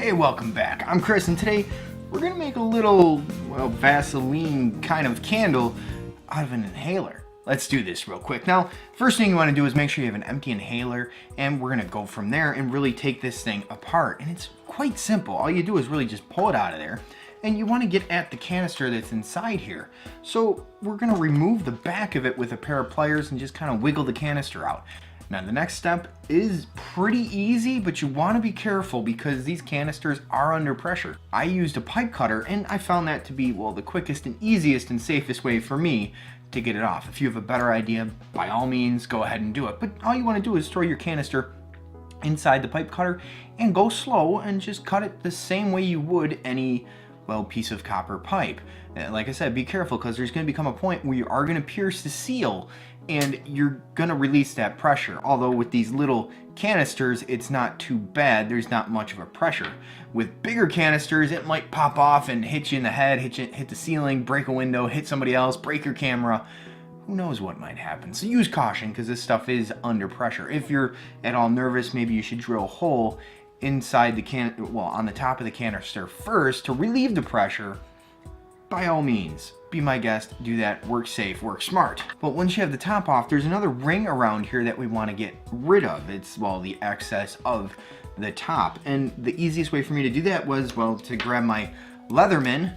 Hey, welcome back. I'm Chris, and today we're gonna make a little, well, Vaseline kind of candle out of an inhaler. Let's do this real quick. Now, first thing you wanna do is make sure you have an empty inhaler, and we're gonna go from there and really take this thing apart. And it's quite simple. All you do is really just pull it out of there, and you wanna get at the canister that's inside here. So we're gonna remove the back of it with a pair of pliers and just kind of wiggle the canister out. Now the next step is pretty easy, but you want to be careful because these canisters are under pressure. I used a pipe cutter and I found that to be, well, the quickest and easiest and safest way for me to get it off. If you have a better idea, by all means, go ahead and do it. But all you want to do is throw your canister inside the pipe cutter and go slow and just cut it the same way you would any, well, piece of copper pipe. Like I said, be careful because there's going to become a point where you are going to pierce the seal and you're going to release that pressure. Although with these little canisters, it's not too bad. There's not much of a pressure. With bigger canisters, it might pop off and hit you in the head, hit the ceiling, break a window, hit somebody else, break your camera. Who knows what might happen. So use caution because this stuff is under pressure. If you're at all nervous, maybe you should drill a hole inside the on the top of the canister first to relieve the pressure. By all means, be my guest, do that, work safe, work smart. But once you have the top off, there's another ring around here that we want to get rid of. It's, well, the excess of the top. And the easiest way for me to do that was, well, to grab my Leatherman,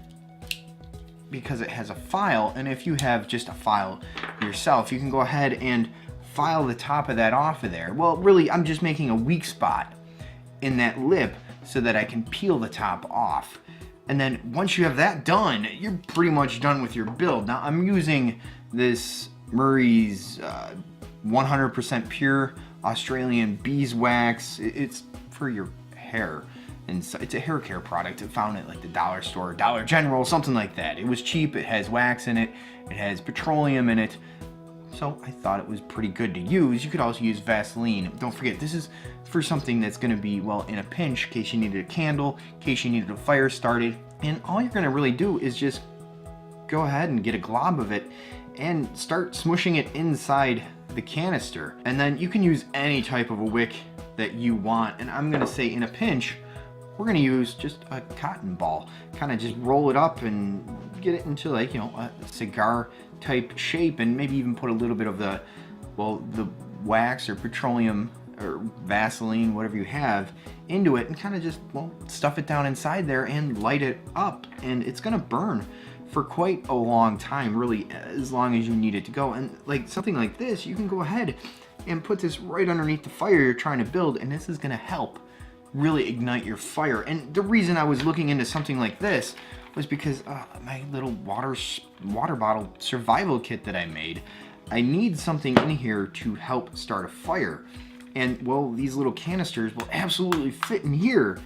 because it has a file, and if you have just a file yourself, you can go ahead and file the top of that off of there. Well, really, I'm just making a weak spot in that lip so that I can peel the top off. And then once you have that done, you're pretty much done with your build. Now I'm using this Murray's 100% pure Australian beeswax. It's for your hair, and it's a hair care product. I found it like the dollar store, Dollar General, something like that. It was cheap, it has wax in it, it has petroleum in it. So I thought it was pretty good to use. You could also use Vaseline. Don't forget, this is for something that's gonna be, well, in a pinch, in case you needed a candle, in case you needed a fire started. And all you're gonna really do is just go ahead and get a glob of it and start smushing it inside the canister. And then you can use any type of a wick that you want. And I'm gonna say in a pinch, we're gonna use just a cotton ball. Kind of just roll it up and get it into, like, you know, a cigar type shape, and maybe even put a little bit of the, well, the wax or petroleum or Vaseline, whatever you have, into it, and kind of just, well, stuff it down inside there and light it up. And it's gonna burn for quite a long time, really, as long as you need it to go. And like something like this, you can go ahead and put this right underneath the fire you're trying to build, and this is gonna help really ignite your fire. And the reason I was looking into something like this was because my little water bottle survival kit that I made, I need something in here to help start a fire. And, well, these little canisters will absolutely fit in here,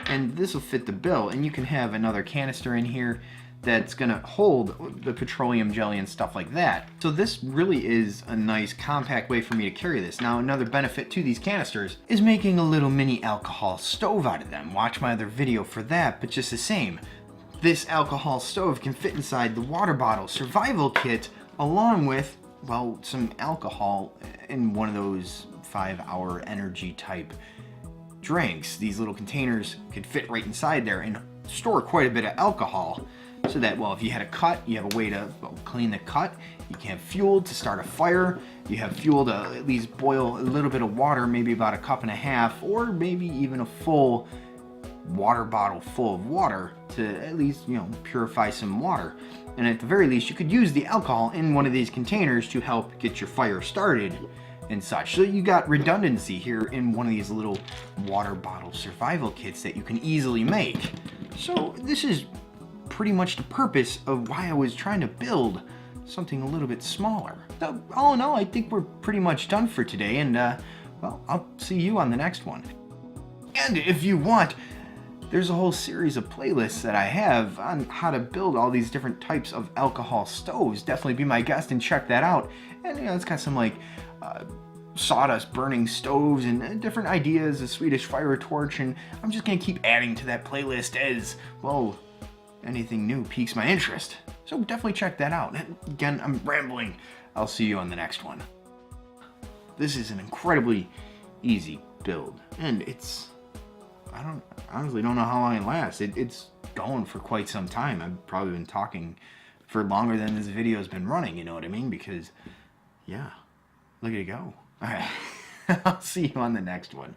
and this will fit the bill. And you can have another canister in here that's gonna hold the petroleum jelly and stuff like that. So this really is a nice compact way for me to carry this. Now, another benefit to these canisters is making a little mini alcohol stove out of them. Watch my other video for that, but just the same, this alcohol stove can fit inside the water bottle survival kit, along with, well, some alcohol in one of those 5-hour energy type drinks. These little containers could fit right inside there and store quite a bit of alcohol, so that, well, if you had a cut, you have a way to, well, clean the cut. You can have fuel to start a fire. You have fuel to at least boil a little bit of water, maybe about 1.5 cups, or maybe even a full water bottle full of water to at least, you know, purify some water. And at the very least, you could use the alcohol in one of these containers to help get your fire started and such. So you got redundancy here in one of these little water bottle survival kits that you can easily make. So this is pretty much the purpose of why I was trying to build something a little bit smaller. So all in all, I think we're pretty much done for today, and well, I'll see you on the next one. And if you want, there's a whole series of playlists that I have on how to build all these different types of alcohol stoves. Definitely be my guest and check that out. And, you know, it's got some like sawdust burning stoves and different ideas, a Swedish fire torch, and I'm just gonna keep adding to that playlist as, well, anything new piques my interest. So definitely check that out. And again, I'm rambling. I'll see you on the next one. This is an incredibly easy build, and it's I honestly don't know how long it lasts. It's going for quite some time. I've probably been talking for longer than this video's been running, you know what I mean? Because, yeah, look at it go. All right, I'll see you on the next one.